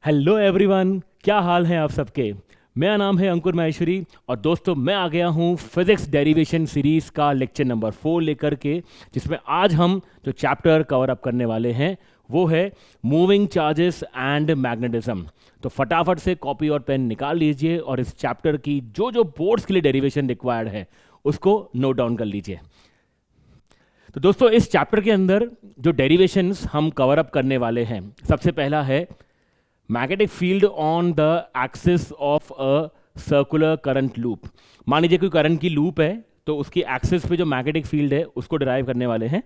Hello everyone, क्या हाल है आप सबके। मेरा नाम है अंकुर माहेश्वरी और दोस्तों मैं आ गया हूँ फिजिक्स डेरिवेशन सीरीज़ का लेक्चर नंबर 4 लेकर के, जिसमें आज हम जो चैप्टर कवर अप करने वाले हैं वो है मूविंग चार्जेस एंड मैग्नेटिज्म। तो फटाफट से कॉपी और पेन निकाल लीजिए और इस चैप्टर की जो जो बोर्ड्स के लिए डेरिवेशन रिक्वायर्ड है उसको नोट डाउन कर लीजिए। तो दोस्तों इस चैप्टर के अंदर जो डेरिवेशंस हम कवर अप करने वाले हैं, सबसे पहला है magnetic field on the axis of a circular current loop. मान लीजिए कोई करंट की लूप है तो उसकी एक्सिस पे जो मैग्नेटिक फील्ड है उसको डिराइव करने वाले हैं।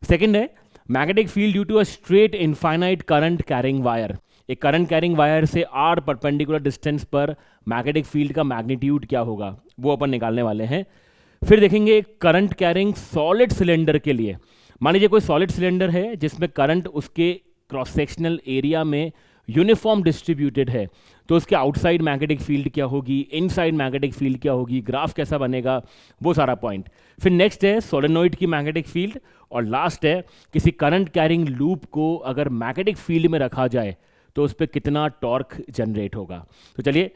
सेकंड है magnetic field due to a straight infinite current carrying wire. एक करंट कैरिंग वायर से आर परपेंडिकुलर डिस्टेंस पर मैग्नेटिक फील्ड का मैग्नीट्यूड क्या होगा वो अपन निकालने वाले हैं। फिर देखेंगे करंट कैरिंग सॉलिड सिलेंडर के लिए। मान लीजिए कोई सॉलिड सिलेंडर है जिसमें करंट उसके क्रॉस सेक्शनल एरिया में यूनिफॉर्म डिस्ट्रीब्यूटेड है, तो उसके आउटसाइड मैग्नेटिक फील्ड क्या होगी, इनसाइड मैग्नेटिक फील्ड क्या होगी, ग्राफ कैसा बनेगा, वो सारा पॉइंट। फिर नेक्स्ट है सोलेनोइड की मैग्नेटिक फील्ड और लास्ट है किसी करंट कैरिंग लूप को अगर मैग्नेटिक फील्ड में रखा जाए तो उस पर कितना टॉर्क जनरेट होगा। तो चलिए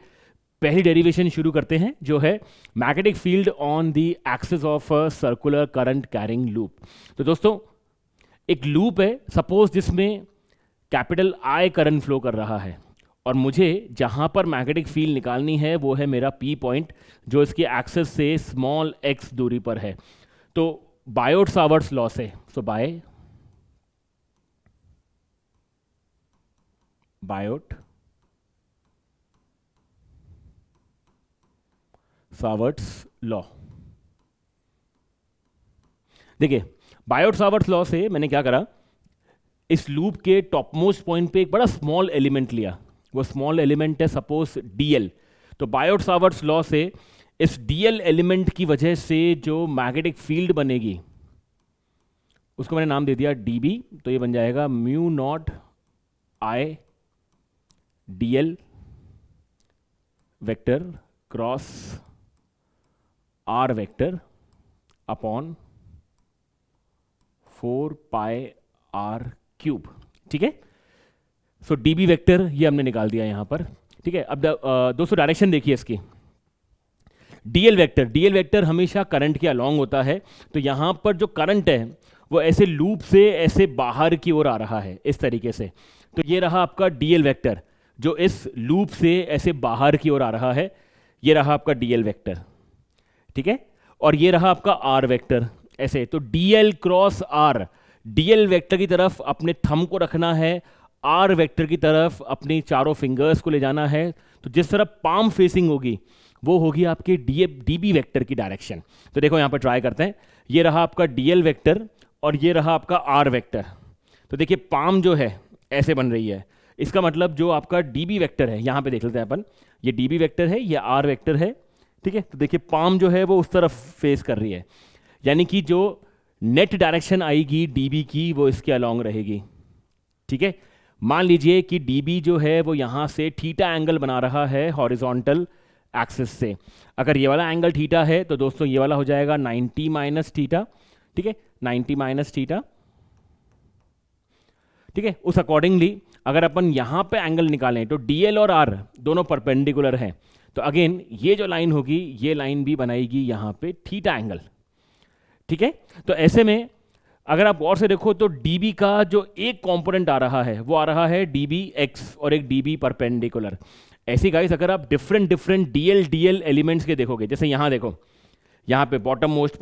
पहली डेरिवेशन शुरू करते हैं जो है magnetic field on the axis of a circular current carrying loop. तो दोस्तों एक लूप है सपोज जिसमें कैपिटल आई करंट फ्लो कर रहा है और मुझे जहां पर मैग्नेटिक फील्ड निकालनी है वो है मेरा पी पॉइंट जो इसके एक्सिस से स्मॉल एक्स दूरी पर है। तो बायोट सावर्ट्स लॉ से बायोट सावर्ट्स लॉ, देखिए बायोट सावर्ट्स लॉ से मैंने क्या करा, इस लूप के टॉप मोस्ट पॉइंट पे एक बड़ा स्मॉल एलिमेंट लिया। वो स्मॉल एलिमेंट है सपोज डीएल। तो बायोट सावर्ट्स लॉ से इस डीएल एलिमेंट की वजह से जो मैग्नेटिक फील्ड बनेगी उसको मैंने नाम दे दिया डीबी। तो ये बन जाएगा mu not I dl vector cross R vector upon 4 pi R cube. ठीक है, सो डीबी वेक्टर ये हमने निकाल दिया यहां पर। ठीक है, अब दोस्तों डायरेक्शन देखिए इसकी। डीएल वेक्टर हमेशा करंट के अलोंग होता है। तो यहां पर जो करंट है वो ऐसे लूप से ऐसे बाहर की ओर आ रहा है इस तरीके से। तो ये रहा आपका डीएल वेक्टर जो इस लूप से ऐसे बाहर की ओर आ रहा है। ये रहा आपका डीएल वेक्टर, ठीक है, और ये रहा आपका आर वेक्टर ऐसे। तो dl cross R, dl vector की तरफ अपने थंब को रखना है, आर वेक्टर की तरफ अपनी चारों फिंगर्स को ले जाना है। तो जिस तरफ पाम फेसिंग होगी वो होगी आपके डीबी वेक्टर की डायरेक्शन। तो देखो यहां पर ट्राई करते हैं। ये रहा आपका डीएल वेक्टर और ये रहा आपका आर वेक्टर। तो देखिए पाम जो है ऐसे बन रही है, इसका मतलब जो आपका डीबी वेक्टर है, यहां पे देख लेते हैं अपन, ये डीबी वेक्टर है, ये आर वेक्टर है। ठीक है, तो देखिए पाम जो है वो उस तरफ फेस कर रही है, यानी कि जो नेट डायरेक्शन आएगी डीबी की वो इसके अलोंग रहेगी। ठीक है, मान लीजिए कि डीबी जो है वो यहां से थीटा एंगल बना रहा है हॉरिजॉन्टल एक्सिस से। अगर ये वाला एंगल थीटा है तो दोस्तों ये वाला हो जाएगा 90 माइनस थीटा। ठीक है, 90 माइनस थीटा। ठीक है, उस अकॉर्डिंगली अगर अपन यहां पे एंगल निकालें तो डीएल और आर दोनों परपेंडिकुलर हैं। तो अगेन ये जो लाइन होगी ये लाइन भी बनाएगी यहां पे थीटा एंगल। ठीक है, तो ऐसे में अगर आप गौर से देखो तो डीबी का जो एक कंपोनेंट आ रहा है वो आ रहा है डीबी एक्स और एक डीबी परपेंडिकुलर। ऐसे गाइस अगर आप डिफरेंट डीएल एलिमेंट्स के देखोगे, जैसे यहां देखो, यहां पे बॉटम मोस्ट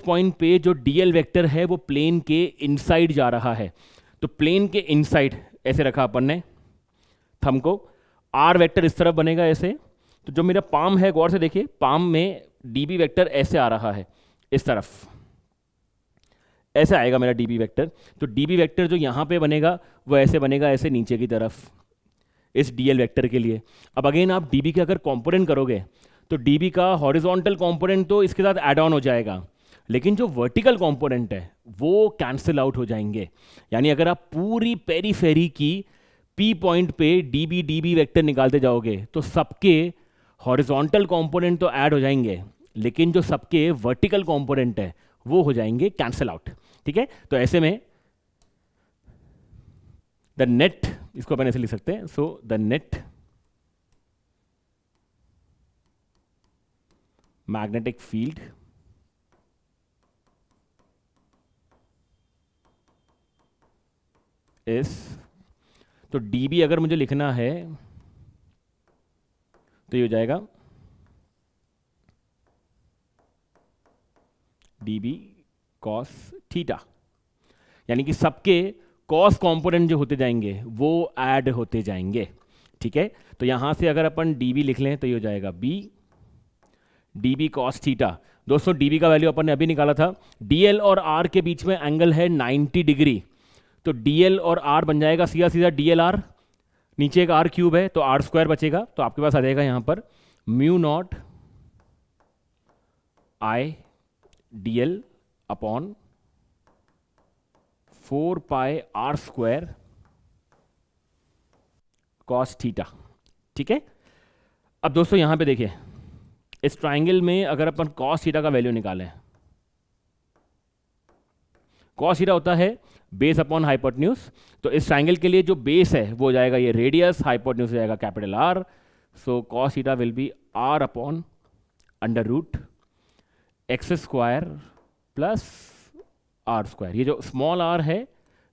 पॉइंट पे जो डीएल वेक्टर है वो प्लेन के इनसाइड जा रहा है। तो प्लेन के इनसाइड ऐसे रखा अपन ने थंब को, आर वेक्टर इस तरफ बनेगा ऐसे। तो जो मेरा पाम है गौर से देखिए, पाम में डीबी वेक्टर ऐसे आ रहा है, इस तरफ ऐसे आएगा मेरा डीबी वेक्टर। तो डीबी वेक्टर जो यहां पे बनेगा वो ऐसे बनेगा, ऐसे नीचे की तरफ इस डीएल वेक्टर के लिए। अब अगेन आप डीबी के अगर कंपोनेंट करोगे तो डीबी का हॉरिजॉन्टल कंपोनेंट तो इसके साथ ऐड ऑन हो जाएगा, लेकिन जो वर्टिकल कंपोनेंट है वो कैंसिल आउट हो जाएंगे। यानी अगर आप पूरी पेरीफेरी की पी पॉइंट पे डीबी वेक्टर निकालते जाओगे तो सबके हॉरिजॉन्टल कंपोनेंट तो ऐड हो जाएंगे, लेकिन जो सबके वर्टिकल कंपोनेंट है वो हो जाएंगे कैंसिल आउट। ठीक है, तो ऐसे में द नेट इसको अपन ऐसे लिख सकते हैं, so the net magnetic field is, तो dB अगर मुझे लिखना है तो ये हो जाएगा dB cos थीटा, यानी कि सबके कॉस कंपोनेंट जो होते जाएंगे वो ऐड होते जाएंगे। ठीक है, तो यहां से अगर अपन dB लिख लें तो ये हो जाएगा b dB cos थीटा। दोस्तों dB का वैल्यू अपन ने अभी निकाला था, dl और r के बीच में एंगल है 90 डिग्री, तो dl और r बन जाएगा सीधा सीधा dlr, नीचे एक r क्यूब है तो r स्क्वायर बचेगा, तो आपके पास आ जाएगा यहां पर mu not I dl upon 4 pi r square cos theta. ठीक है, अब दोस्तों यहां पे देखिए, इस ट्राइंगल में अगर अपन cos थीटा का वैल्यू निकालें, cos थीटा होता है बेस अपॉन हाइपोटेन्यूज, तो इस ट्राइंगल के लिए जो बेस है वो हो जाएगा ये रेडियस, हाइपोटेन्यूज हो जाएगा कैपिटल R, सो cos theta will be R upon under root x square plus R square. ये जो स्मॉल r है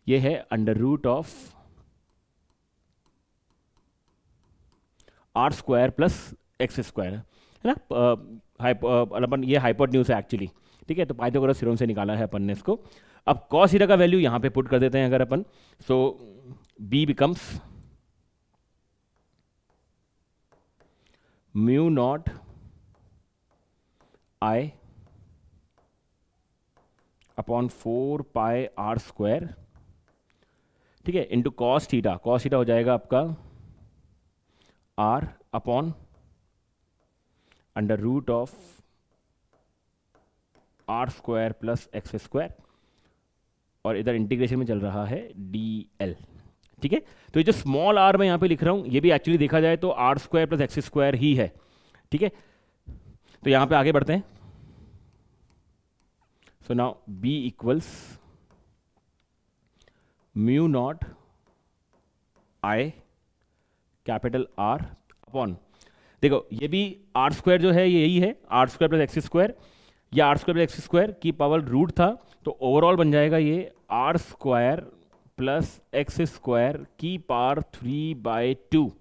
ये है under root of R square plus x square, है ना। अपन ये हाइपोटेन्यूज है एक्चुअली, ठीक है, तो पाइथागोरस थ्योरम से निकाला है अपन ने इसको। अब cos थीटा का वैल्यू यहां पे पुट कर देते हैं अगर अपन, सो b becomes mu not I upon 4 pi R square, ठीक है, into cos theta. cos theta हो जाएगा आपका r upon under root of R square plus x square, और इधर इंटीग्रेशन में चल रहा है dl। ठीक है, तो ये जो स्मॉल r मैं यहां पे लिख रहा हूं ये भी एक्चुअली देखा जाए तो R square plus x square ही है। ठीक है, तो यहां पे आगे बढ़ते हैं। So now b equals mu not I capital R upon, देखो ये भी आर स्क्वायर जो है ये यही है, R square plus x square, या R square plus x square की पावर रूट था, तो ओवरऑल बन जाएगा ये R square plus x square की पावर 3/2।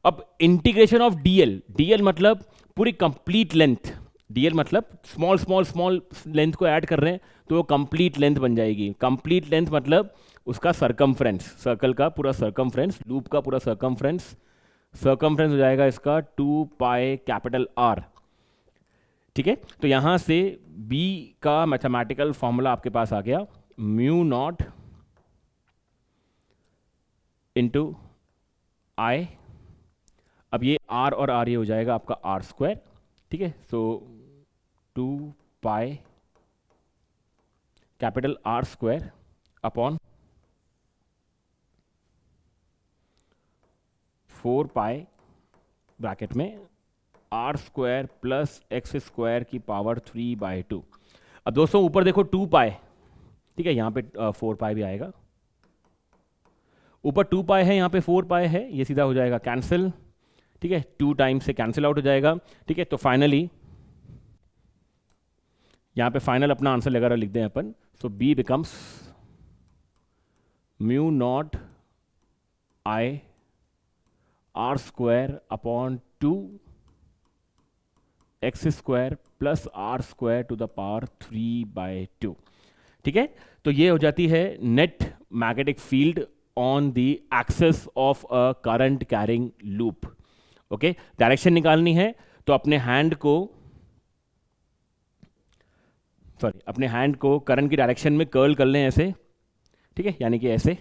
अब इंटीग्रेशन ऑफ dl, dl मतलब पूरी कंप्लीट लेंथ, dl मतलब स्मॉल स्मॉल स्मॉल लेंथ को ऐड कर रहे हैं तो वो कंप्लीट लेंथ बन जाएगी। कंप्लीट लेंथ मतलब उसका सरकमफ्रेंस, सर्कल का पूरा सरकमफ्रेंस, लूप का पूरा सरकमफ्रेंस, सरकमफ्रेंस हो जाएगा इसका 2 पाई कैपिटल R। ठीक है, तो यहां से b का मैथमेटिकल फॉर्मूला आपके पास आ गया, म्यू नॉट इंटू आई, अब ये r और r ये हो जाएगा आपका r स्क्वायर। ठीक है, so 2 pi capital R square upon 4 pi bracket में R square plus x square की पावर 3/2। अब दोस्तों ऊपर देखो 2 पाई, ठीक है, यहां पे 4 पाई भी आएगा, ऊपर 2 पाई है, यहां पे 4 पाई है, ये सीधा हो जाएगा कैंसिल। ठीक है, 2 टाइम्स से कैंसिल आउट हो जाएगा। ठीक है, तो फाइनली यहां पे फाइनल अपना आंसर लगा लिख दें अपन, सो b becomes mu not I R square upon 2 x square plus R square to the power 3/2। ठीक है, तो ये हो जाती है net magnetic field on the axis of a current carrying loop. Okay, direction निकालनी है तो अपने हैंड को करंट की डायरेक्शन में कर्ल कर लें ऐसे। ठीक है, यानी कि ऐसे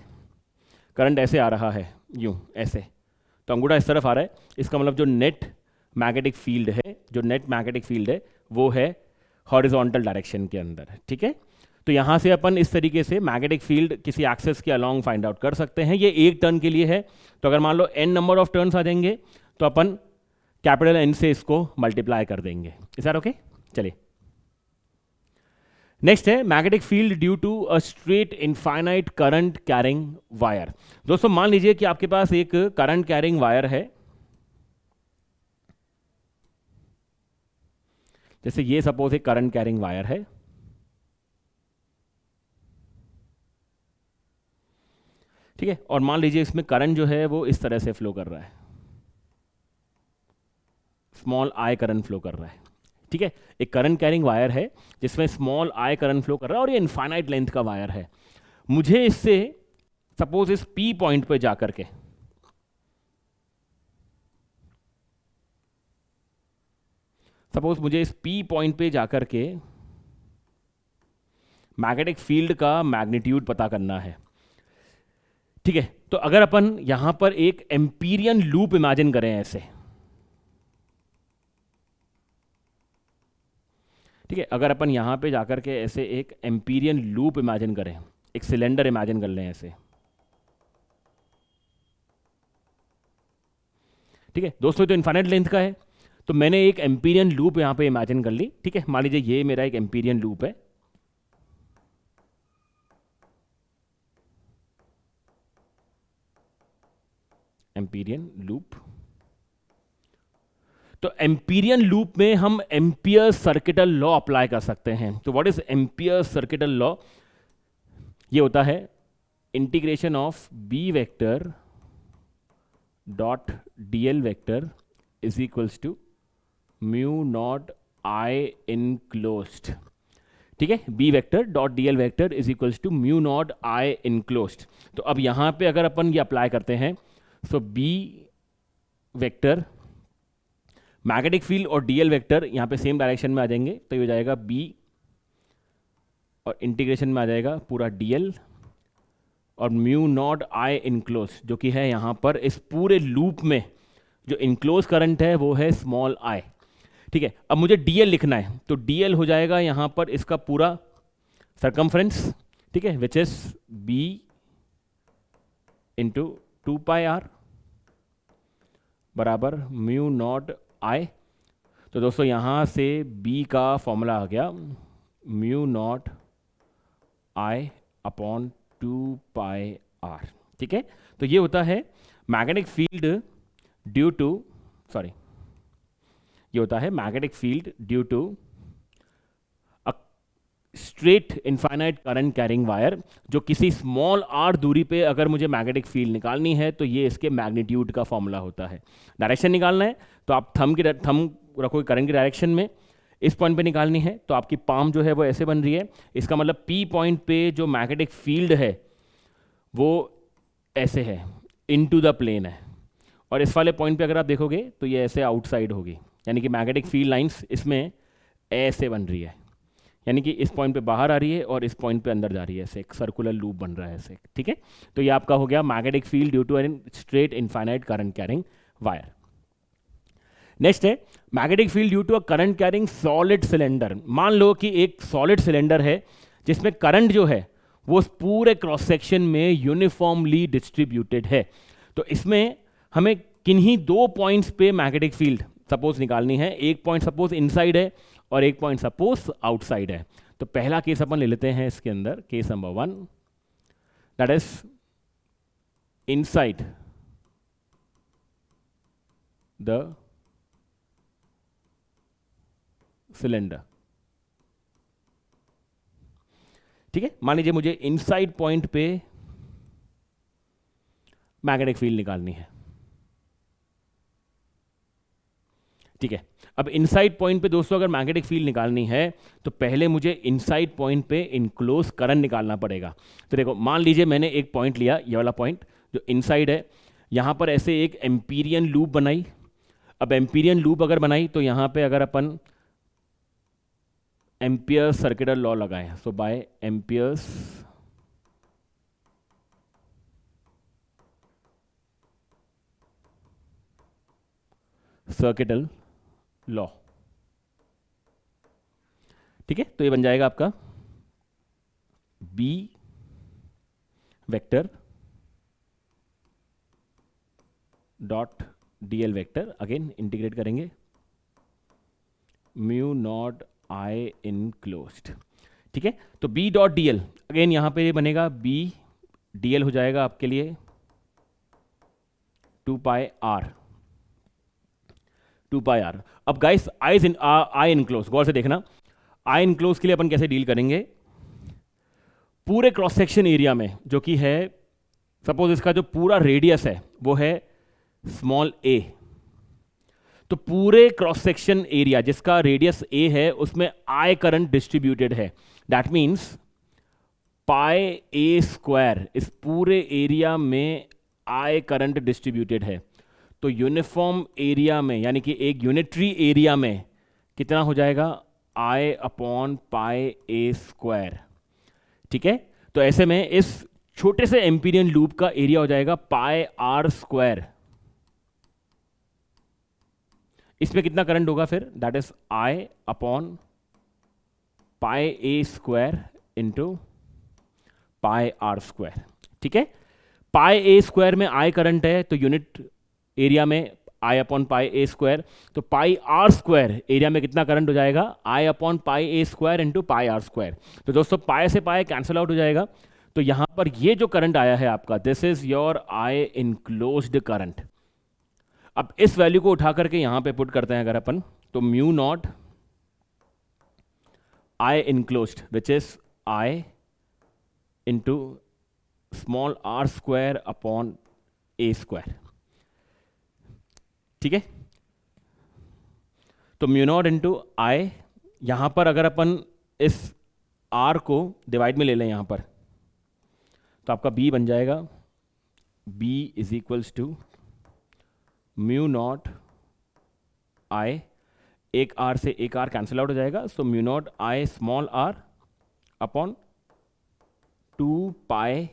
करंट ऐसे आ रहा है, यूं ऐसे, तो अंगूठा इस तरफ आ रहा है, इसका मतलब जो नेट मैग्नेटिक फील्ड है वो है हॉरिजॉन्टल डायरेक्शन के अंदर। ठीक है, तो यहां से अपन इस तरीके से मैग्नेटिक फील्ड किसी एक्सेस के अलोंग फाइंड आउट कर सकते हैं। ये एक टर्न के लिए है, तो अगर मान लो n नंबर ऑफ टर्न्स आ जाएंगे तो अपन कैपिटल N से इसको मल्टीप्लाई कर देंगे। Is that okay? चलिए नेक्स्ट है magnetic field due to a straight infinite current carrying wire. दोस्तों मान लीजिए कि आपके पास एक करंट कैरिंग वायर है, जैसे ये सपोज एक करंट कैरिंग वायर है, ठीक है, और मान लीजिए इसमें करंट जो है वो इस तरह से फ्लो कर रहा है, स्मॉल आई करंट फ्लो कर रहा है, ठीक है। एक करंट कैरिंग वायर है जिसमें स्मॉल आई करंट फ्लो कर रहा है और ये इनफाइनाइट लेंथ का वायर है। मुझे इससे सपोज इस पी पॉइंट पे जाकर के मुझे इस पी पॉइंट पे जाकर के मैग्नेटिक फील्ड का मैग्नीट्यूड पता करना है, ठीक है। तो अगर अपन यहां पर एक एम्पीरियन लूप इमेजिन करें ऐसे, ठीक है, अगर अपन यहां पे जाकर के ऐसे एक एम्पीरियन लूप इमेजिन करें, एक सिलेंडर इमेजिन कर लें ऐसे, ठीक है दोस्तों, तो इनफाइनाइट लेंथ का है, तो मैंने एक एम्पीरियन लूप यहां पे इमेजिन कर ली, ठीक है। मान लीजिए ये मेरा एक एम्पीरियन लूप है, एम्पीरियन लूप। तो एम्पीरियन लूप में हम एम्पियर सर्किटल लॉ अप्लाई कर सकते हैं। तो what is ampere circuital law? ये होता है integration of B vector dot dl vector is equals to mu not I enclosed, ठीक है। B vector dot dl vector is equals to mu not I enclosed. तो अब यहां पे अगर अपन ये अप्लाई करते हैं, सो बी वेक्टर मैग्नेटिक फील्ड और डीएल वेक्टर यहां पे सेम डायरेक्शन में आ जाएंगे, तो ये हो जाएगा बी और इंटीग्रेशन में आ जाएगा पूरा डीएल और म्यू नॉट आई इनक्लोज, जो कि है यहां पर इस पूरे लूप में जो इनक्लोज करंट है वो है स्मॉल आई, ठीक है। अब मुझे डीएल लिखना है, तो डीएल हो जाएगा यहां पर इसका पूरा सरकमफ्रेंस, ठीक है, which is B into 2πr बराबर म्यू नॉट आई। तो दोस्तों यहां से b का फॉर्मूला आ गया mu naught I upon 2πr, ठीक है। तो ये होता है magnetic field due to, sorry, ये होता है magnetic field due to straight infinite current carrying wire, जो किसी स्मॉल आर दूरी पे अगर मुझे मैग्नेटिक फील्ड निकालनी है तो ये इसके मैग्नीट्यूड का फॉर्मूला होता है। डायरेक्शन निकालना है तो आप थंब रखो करंट की डायरेक्शन में, इस पॉइंट पे निकालनी है तो आपकी पाम जो है वो ऐसे बन रही है, इसका मतलब पी पॉइंट पे जो मैग्नेटिक फील्ड है वो ऐसे है, इनटू द प्लेन है, और इस वाले पॉइंट पे अगर आप देखोगे तो ये ऐसे आउटसाइड होगी, यानी कि मैग्नेटिक फील्ड लाइंस इसमें ऐसे बन रही है, यानी कि इस पॉइंट पे बाहर आ रही है और इस पॉइंट पे अंदर जा रही है, ऐसे एक सर्कुलर लूप बन रहा है ऐसे, ठीक है। तो ये आपका हो गया magnetic field due to an straight infinite current carrying wire. Next है magnetic field due to a current carrying solid cylinder. मान लो कि एक सॉलिड सिलेंडर है जिसमें करंट जो है वो पूरे क्रॉस सेक्शन में यूनिफॉर्मली डिस्ट्रीब्यूटेड है। तो इसमें हमें किन्हीं दो पॉइंट्स पे मैग्नेटिक फील्ड सपोज निकालनी है, एक पॉइंट सपोज इनसाइड है और एक पॉइंट सपोज आउटसाइड है। तो पहला केस अपन ले लेते हैं इसके अंदर, case number 1, that is inside the cylinder, ठीक है। मान लीजिए मुझे इनसाइड पॉइंट पे मैग्नेटिक फील्ड निकालनी है, ठीक है। अब इनसाइड पॉइंट पे दोस्तों अगर मैग्नेटिक फील्ड निकालनी है तो पहले मुझे इनसाइड पॉइंट पे इनक्लोज करंट निकालना पड़ेगा। तो देखो मान लीजिए मैंने एक पॉइंट लिया, ये वाला पॉइंट जो इनसाइड है, यहां पर ऐसे एक एम्पीरियन लूप बनाई। अब एम्पीरियन लूप अगर बनाई तो यहां पे अगर अपन एम्पियर सर्किटल लॉ लगाएं, so by ampere's circuital law, ठीक है। तो ये बन जाएगा आपका B vector dot dl vector, again integrate करेंगे म्यू नॉट आई इनक्लोज्ड, ठीक है। तो B dot D L, again यहां पे ये बनेगा बी डी एल हो जाएगा आपके लिए 2πr, 2πr। अब गाइस आई इनक्लोज, गौर से देखना, आई इनक्लोज के लिए अपन कैसे डील करेंगे। पूरे क्रॉस सेक्शन एरिया में जो कि है, सपोज इसका जो पूरा रेडियस है वो है स्मॉल ए, तो पूरे क्रॉस सेक्शन एरिया जिसका रेडियस ए है उसमें आई करंट डिस्ट्रीब्यूटेड है। That means pi A square, इस पूरे एरिया में आई करंट डिस्ट्रीब्यूटेड है। तो यूनिफॉर्म एरिया में, यानी कि एक यूनिटरी एरिया में कितना हो जाएगा, I upon pi A square. ठीक है, तो ऐसे में इस छोटे से एम्पीरियन लूप का एरिया हो जाएगा पाई आर स्क्वायर। इसमें कितना करंट होगा फिर, that is I upon pi A square into pi R square. ठीक है, पाई ए स्क्वायर में आई करंट है तो यूनिट एरिया में आई अपॉन पाई ए स्क्वायर, तो पाई आर स्क्वायर एरिया में कितना करंट हो जाएगा, I upon pi A square into pi R square. तो दोस्तों पाई से पाई कैंसिल आउट हो जाएगा, तो यहां पर ये जो करंट आया है आपका, this is your I enclosed current. अब इस वैल्यू को उठा करके यहां पे पुट करते हैं अगर अपन, तो mu not I enclosed which is I into small R square upon a square. ठीक है, तो म्यू नॉट इंटू आई, यहां पर अगर अपन इस आर को डिवाइड में ले लें यहां पर, तो आपका बी बन जाएगा B is equals to mu not I, एक आर से एक आर कैंसिल आउट हो जाएगा, so mu not I small R upon 2π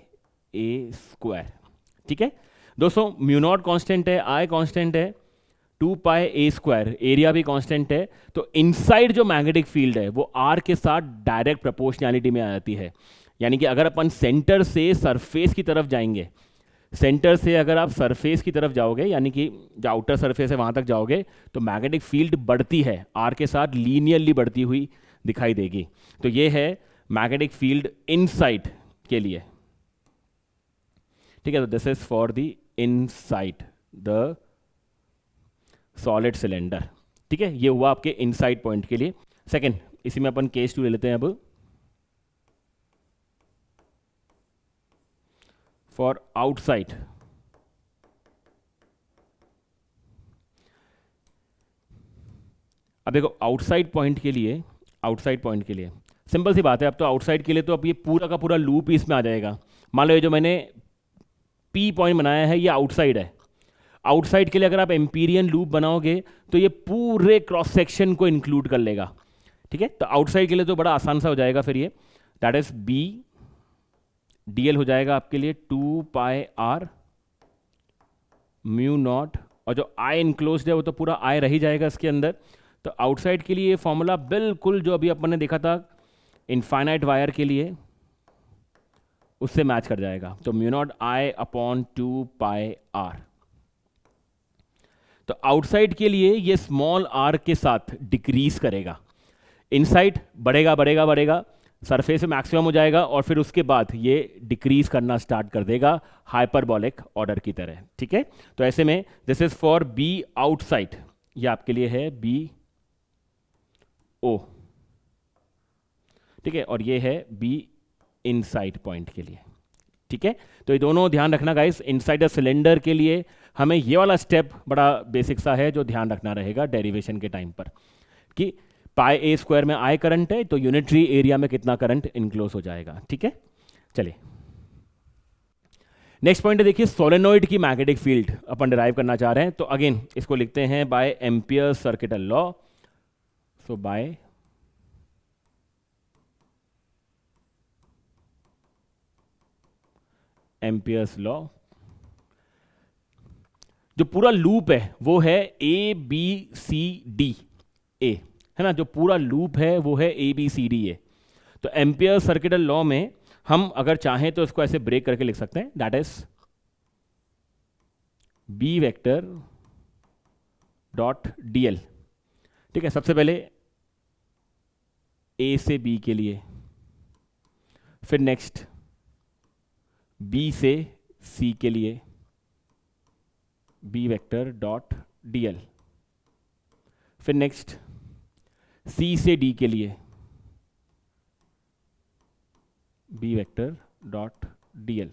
A square. ठीक है दोस्तों, म्यू नॉट कॉन्स्टेंट है, आई कॉन्स्टेंट है, 2π ए स्क्वायर एरिया भी कांस्टेंट है, तो इनसाइड जो मैग्नेटिक फील्ड है वो आर के साथ डायरेक्ट प्रोपोर्शनैलिटी में आ जाती है। यानी कि अगर अपन सेंटर से सरफेस की तरफ जाएंगे, सेंटर से अगर आप सरफेस की तरफ जाओगे, यानी कि जो आउटर सरफेस है वहां तक जाओगे, तो मैग्नेटिक फील्ड बढ़ती है, आर के साथ लीनियरली बढ़ती हुई दिखाई देगी। तो ये है मैग्नेटिक फील्ड इनसाइड के लिए। ठीक है, तो this is for the inside the solid cylinder. ठीक है, ये हुआ आपके इनसाइड पॉइंट के लिए। सेकंड, इसी में अपन केस 2 ले लेते हैं अब, फॉर आउटसाइड। अब देखो आउटसाइड पॉइंट के लिए, आउटसाइड पॉइंट के लिए सिंपल सी बात है, अब तो आउटसाइड के लिए तो अब ये पूरा का पूरा लूप ही इसमें आ जाएगा। मान लो ये जो मैंने पी पॉइंट बनाया है ये आउटसाइड है, आउटसाइड के लिए अगर आप एम्पीरियन लूप बनाओगे तो ये पूरे क्रॉस सेक्शन को इंक्लूड कर लेगा। ठीक है, तो आउटसाइड के लिए तो बड़ा आसान सा हो जाएगा फिर ये, that is B D L हो जाएगा आपके लिए 2πr म्यू नॉट, और जो आई इनक्लोज्ड है वो तो पूरा आई रह ही जाएगा इसके अंदर। तो आउटसाइड के लिए ये फॉर्मूला बिल्कुल जो अभी अपन ने देखा था इनफाइनाइट वायर के लिए उससे मैच कर जाएगा। तो mu not I upon 2πr। तो आउटसाइड के लिए ये स्मॉल आर के साथ डिक्रीज करेगा, इनसाइड बढ़ेगा बढ़ेगा बढ़ेगा, सरफेस में मैक्सिमम हो जाएगा, और फिर उसके बाद ये डिक्रीज करना स्टार्ट कर देगा हाइपरबॉलिक ऑर्डर की तरह। ठीक है, तो ऐसे में this is for B outside, ये आपके लिए है बी ओ। ठीक है, और ये है बी इनसाइड पॉइंट के लिए। ठीक है, तो ये दोनों ध्यान रखना गाइस। इनसाइड द सिलेंडर के लिए हमें ये वाला स्टेप बड़ा बेसिक सा है जो ध्यान रखना रहेगा डेरिवेशन के टाइम पर, कि पाई ए स्क्वायर में आई करंट है तो यूनिटरी एरिया में कितना करंट इनक्लोज हो जाएगा। ठीक है, चलिए नेक्स्ट पॉइंट देखिए, सोलेनोइड की मैग्नेटिक फील्ड अपन डिराइव करना चाह रहे हैं। तो अगेन इसको लिखते हैं bye ampere circuital law. So by Ampere's law, जो पूरा लूप है वो है A B C D A, है ना, जो पूरा लूप है वो है A B C D A. तो एम्पियर सर्किटल लॉ में हम अगर चाहें तो इसको ऐसे ब्रेक करके लिख सकते हैं, that is B vector dot D L. ठीक है, सबसे पहले ए से बी के लिए फिर नेक्स्ट बी से सी के लिए बी वेक्टर डॉट डीएल, फिर नेक्स्ट सी से डी के लिए B vector dot dl,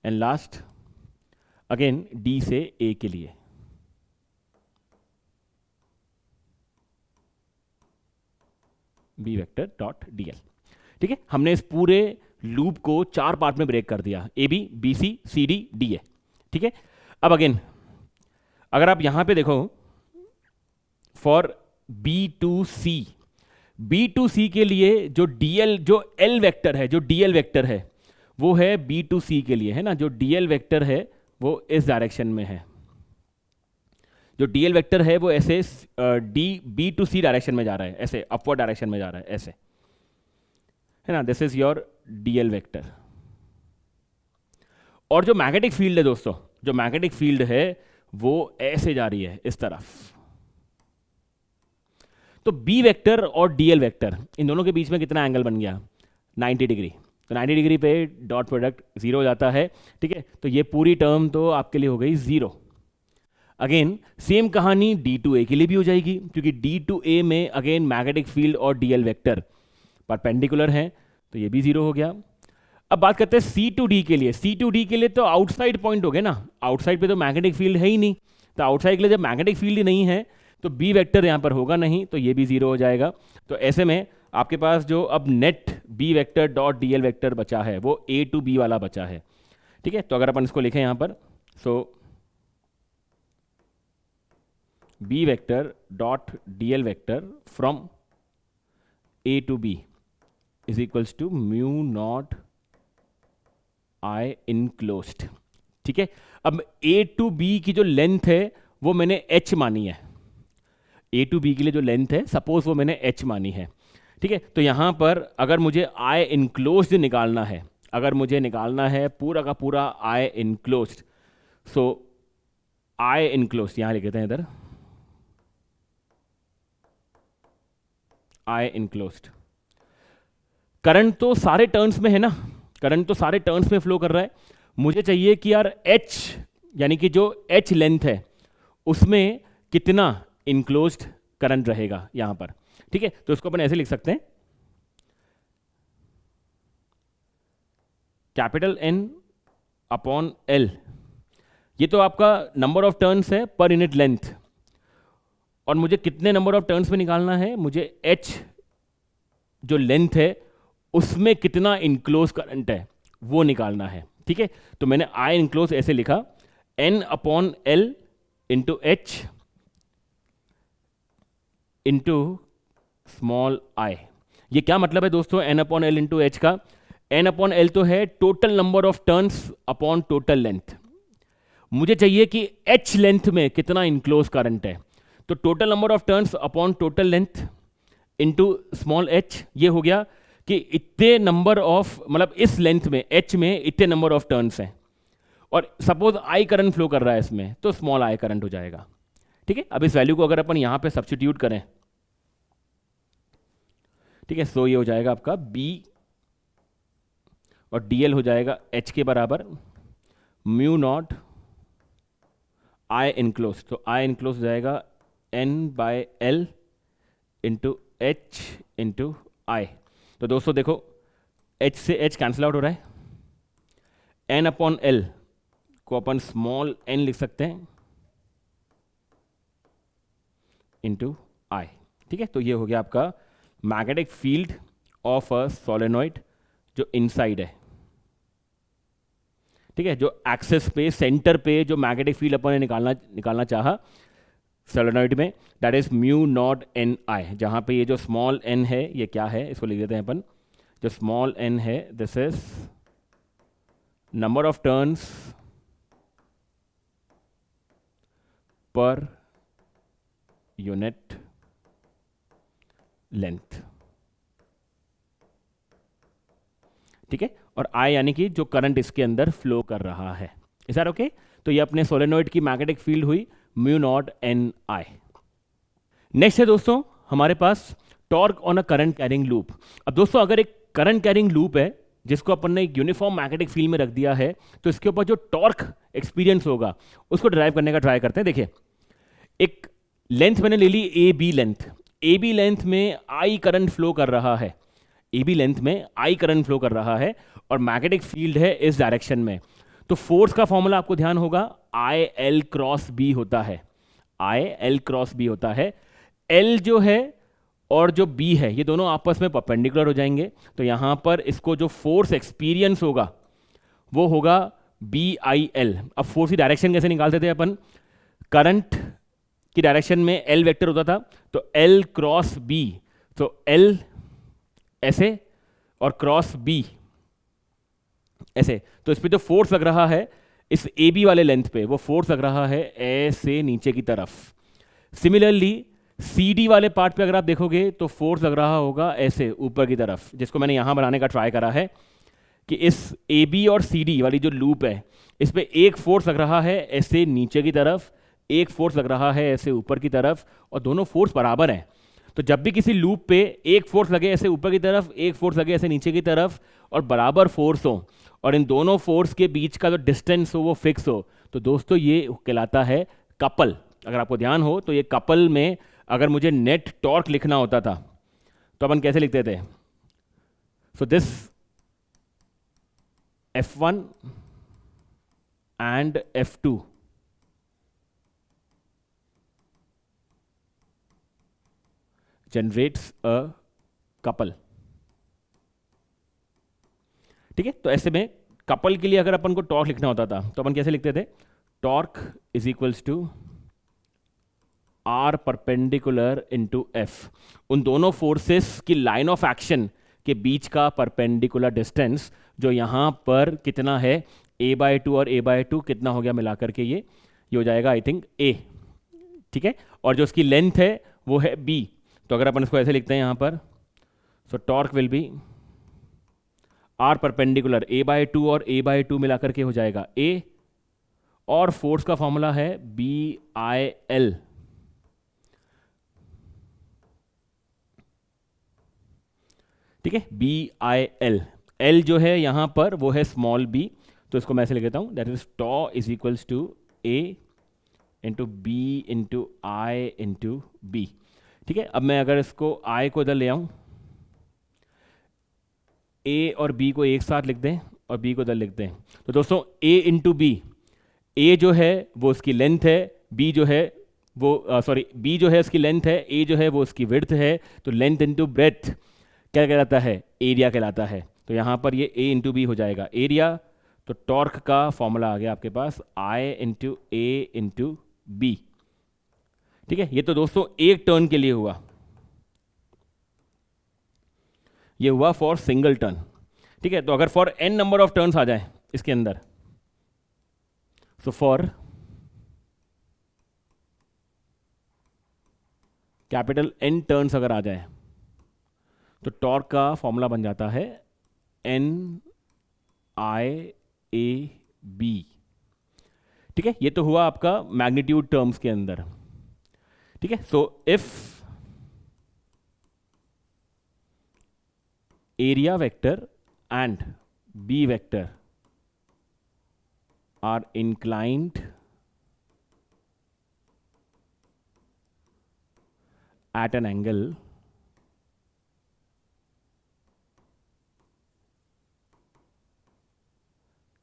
and last again D से ए के लिए बी वेक्टर डॉट डीएल। ठीक है, हमने इस पूरे लूप को 4 पार्ट में ब्रेक कर दिया, A B, B C, C D, D A. ठीक है, अब अगेन अगर आप यहां पे देखो फॉर बी टू सी के लिए जो डीएल, जो एल वेक्टर है, जो डीएल वेक्टर है वो है बी टू सी के लिए, है ना। जो डीएल वेक्टर है वो इस डायरेक्शन में है, जो डीएल वेक्टर है वो ऐसे D B to C direction में जा रहा है, ऐसे अपवर्ड डायरेक्शन में जा रहा है, ऐसे, है ना। This is your DL vector. और जो मैग्नेटिक फील्ड है दोस्तों, जो मैग्नेटिक फील्ड है वो ऐसे जा रही है इस तरफ। तो बी वेक्टर और डीएल वेक्टर, इन दोनों के बीच में कितना एंगल बन गया? 90 डिग्री। तो 90 डिग्री पे डॉट प्रोडक्ट 0 हो जाता है। ठीक है, तो ये पूरी टर्म तो आपके लिए हो गई 0। अगेन सेम कहानी डी टू ए के लिए भी हो जाएगी, क्योंकि डी टू ए में अगेन मैग्नेटिक फील्ड और डीएल वेक्टर परपेंडिकुलर है, तो ये भी 0 हो गया। अब बात करते हैं सी टू डी के लिए। सी टू डी के लिए तो आउटसाइड पॉइंट हो गया ना, आउटसाइड पे तो मैग्नेटिक फील्ड है ही नहीं, तो आउटसाइड के लिए जब मैग्नेटिक फील्ड ही नहीं है तो बी वेक्टर यहाँ पर होगा नहीं, तो ये भी 0 हो जाएगा। तो ऐसे में आपके पास जो अब net B vector dot D L vector बचा है वो ए टू बी वाला बचा है। ठीक है, तो अगर अपन इसको लिखें यहाँ पर, so B vector dot D L vector from A to B is equals to mu not I enclosed. ठीक है, अब ए टू बी की जो लेंथ है वो मैंने h मानी है। ए टू बी के लिए जो लेंथ है सपोज वो मैंने h मानी है। ठीक है, तो यहां पर अगर मुझे आई इनक्लोज्ड निकालना है, अगर मुझे निकालना है पूरा का पूरा आई इनक्लोज्ड, सो आई इनक्लोज्ड यहां लिख देते हैं इधर, आई इनक्लोज्ड। करंट तो सारे टर्न्स में है ना, करंट तो सारे टर्न्स में फ्लो कर रहा है। मुझे चाहिए कि यार h यानी कि जो h लेंथ है उसमें कितना इनक्लोज्ड करंट रहेगा यहां पर। ठीक है, तो इसको अपन ऐसे लिख सकते हैं, कैपिटल N अपॉन L, ये तो आपका नंबर ऑफ टर्न्स है पर यूनिट लेंथ, और मुझे कितने नंबर ऑफ टर्न्स में निकालना है, मुझे h जो लेंथ है उसमें कितना इनक्लोज करंट है वो निकालना है। ठीक है, तो मैंने आई इनक्लोज ऐसे लिखा, N upon L into H into small I. ये क्या मतलब है दोस्तों N upon L into H का? N अपॉन L तो है total number of turns upon total length. मुझे चाहिए कि H लेंथ में कितना इनक्लोज करंट है, तो total number of turns upon total length into small h, ये हो गया कि इतने नंबर ऑफ, मतलब इस लेंथ में h में इतने नंबर ऑफ टर्न्स हैं, और सपोज I करंट फ्लो कर रहा है इसमें, तो स्मॉल I करंट हो जाएगा। ठीक है, अब इस वैल्यू को अगर अपन यहां पे सब्स्टिट्यूट करें, ठीक है, सो ये हो जाएगा आपका B और DL हो जाएगा H के बराबर म्यू नॉट I इनक्लोज, तो I इनक्लोज हो जाएगा N by L into H into I। तो दोस्तों देखो H से H कैंसिल आउट हो रहा है, N अपॉन L को अपन स्मॉल n लिख सकते हैं इंटू I। ठीक है, तो ये हो गया आपका magnetic field of a solenoid जो इनसाइड है। ठीक है, जो एक्सेस पे, सेंटर पे जो मैग्नेटिक फील्ड अपन ने निकालना चाहा सोलेनॉइड में, that is mu not N I, जहां पे ये जो स्मॉल n है ये क्या है, इसको लिख देते हैं अपन, जो स्मॉल n है this is number of turns per unit length. ठीक है, और I यानी कि जो करंट इसके अंदर फ्लो कर रहा है। Is that okay? तो ये अपने सोलेनॉइड की मैग्नेटिक फील्ड हुई mu not N I. Next है दोस्तों हमारे पास torque on a current carrying loop. अब दोस्तों अगर एक करंट कैरिंग लूप है जिसको अपन ने एक यूनिफॉर्म मैग्नेटिक फील्ड में रख दिया है, तो इसके ऊपर जो टॉर्क एक्सपीरियंस होगा उसको ड्राइव करने का ट्राई करते हैं। देखिए, एक लेंथ मैंने ले ली A B length, A B length में आई करंट फ्लो कर रहा है, ए बी लेंथ में आई करंट फ्लो कर रहा है और मैग्नेटिक फील्ड है इस डायरेक्शन में। तो फोर्स का फॉर्मूला आपको ध्यान होगा, आई एल क्रॉस बी होता है, आई एल क्रॉस बी होता है। एल जो है और जो बी है ये दोनों आपस में परपेंडिकुलर हो जाएंगे, तो यहां पर इसको जो फोर्स एक्सपीरियंस होगा वो होगा बी आई एल। अब फोर्स की डायरेक्शन कैसे निकालते थे अपन, करंट की डायरेक्शन में एल वेक्टर होता था, तो एल क्रॉस बी, तो एल ऐसे और क्रॉस बी ऐसे, तो इस पे जो फोर्स लग रहा है इस ए बी वाले लेंथ पे, वो फोर्स लग रहा है ऐसे नीचे की तरफ। सिमिलरली सी डी वाले पार्ट पे अगर आप देखोगे तो फोर्स लग रहा होगा ऐसे ऊपर की तरफ, जिसको मैंने यहां बनाने का ट्राई करा है कि इस ए बी और सी डी वाली जो लूप है इस पे एक फोर्स लग रहा है ऐसे नीचे की तरफ, एक फोर्स लग रहा है ऐसे ऊपर की तरफ, और दोनों फोर्स बराबर हैं। तो जब भी किसी लूप पे एक फोर्स लगे ऐसे ऊपर की तरफ, एक फोर्स लगे ऐसे नीचे की तरफ और बराबर फोर्स हो और इन दोनों फोर्स के बीच का जो डिस्टेंस हो वो फिक्स हो, तो दोस्तों ये कहलाता है कपल। अगर आपको ध्यान हो तो ये कपल में अगर मुझे नेट टॉर्क लिखना होता था तो अपन कैसे लिखते थे, so this F1 and F2 generates a couple। ठीक है, तो ऐसे में कपल के लिए अगर अपन को टॉर्क लिखना होता था तो अपन कैसे लिखते थे, torque is equals to R perpendicular into F. उन दोनों फोर्सेस की लाइन ऑफ एक्शन के बीच का परपेंडिकुलर डिस्टेंस जो यहां पर कितना है a/2 और a/2 कितना हो गया मिलाकर के ये हो जाएगा आई थिंक a। ठीक है, और जो उसकी लेंथ है वो है b, तो अगर अपन इसको ऐसे लिखते हैं यहां पर, so torque will be R perpendicular a/2 और a/2 मिलाकर के हो जाएगा a, और फोर्स का फॉर्मूला है BIL। ठीक है, BIL, L जो है यहां पर वो है स्मॉल b, तो इसको मैं ऐसे लिख देता हूं, that is tau is equals to A into B into I into B. ठीक है, अब मैं अगर इसको I को इधर ले आऊं, A और B को एक साथ लिख दें और B को इधर लिख दें, तो दोस्तों A इंटू बी, A जो है वो उसकी लेंथ है, B जो है वो B जो है उसकी लेंथ है, A जो है वो उसकी विड्थ है, तो लेंथ इंटू ब्रेथ क्या कहलाता है, एरिया कहलाता है। तो यहां पर ये A इंटू बी हो जाएगा एरिया, तो टॉर्क का फॉर्मूला आ गया आपके पास I into A into B. ठीक है, ये तो दोस्तों एक टर्न के लिए हुआ, ये हुआ फॉर सिंगल टर्न। ठीक है, तो अगर for n number of turns आ जाए इसके अंदर, so for capital N turns अगर आ जाए तो टॉर्क का फॉर्मूला बन जाता है NIAB। ठीक है, ये तो हुआ आपका मैग्नीट्यूड टर्म्स के अंदर। ठीक है, so if area vector and B vector are inclined at an angle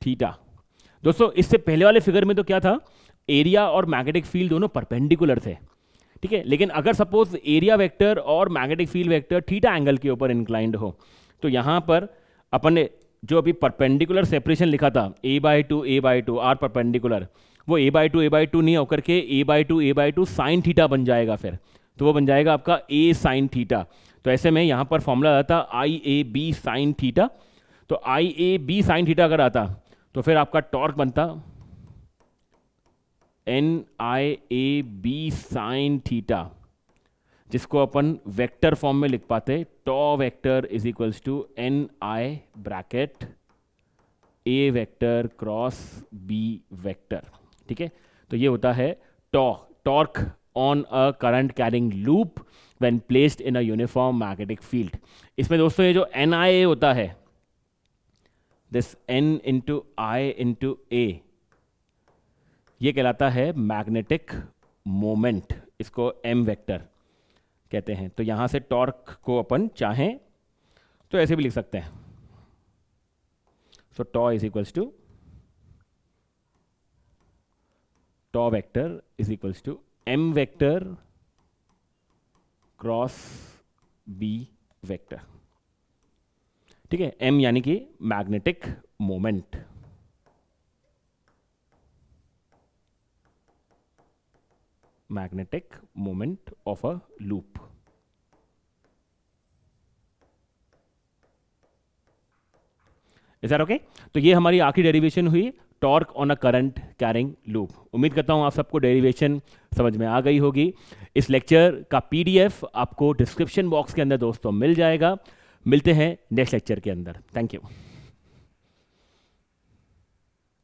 theta. दोस्तों इससे पहले वाले फिगर में तो क्या था, एरिया और मैग्नेटिक फील्ड दोनों परपेंडिकुलर थे। ठीक है, लेकिन अगर सपोज एरिया वेक्टर और magnetic field vector theta angle के ऊपर इंक्लाइंड हो, तो यहां पर अपन ने जो अभी परपेंडिकुलर सेपरेशन लिखा था a/2 आर परपेंडिकुलर, वो a/2 नहीं होकर के a/2 साइन थीटा बन जाएगा, फिर तो वो बन जाएगा आपका a साइन थीटा। तो ऐसे में यहां पर फॉर्मूला आता IAB साइन थीटा, तो IAB साइन थीटा अगर आता तो फिर आपका टॉर्क बनता NIAB साइन थीटा, जिसको अपन वेक्टर फॉर्म में लिख पाते, tau vector is equals to NI bracket A vector cross B vector. ठीक है, तो ये होता है torque on a current carrying loop when placed in a uniform magnetic field. इसमें दोस्तों ये जो NIA होता है this n into I into A, ये कहलाता है मैग्नेटिक मोमेंट, इसको m वेक्टर कहते हैं। तो यहां से टॉर्क को अपन चाहें तो ऐसे भी लिख सकते हैं। So tau is equals to tau vector is equals to m vector cross b vector. ठीक है, m यानी कि magnetic moment. Magnetic moment of a loop. Is that okay? तो ये हमारी आखिरी डेरिवेशन हुई, torque on a current carrying loop. उम्मीद करता हूं आप सबको डेरिवेशन समझ में आ गई होगी। इस लेक्चर का पीडीएफ आपको डिस्क्रिप्शन बॉक्स के अंदर दोस्तों मिल जाएगा। मिलते हैं नेक्स्ट लेक्चर के अंदर। Thank you.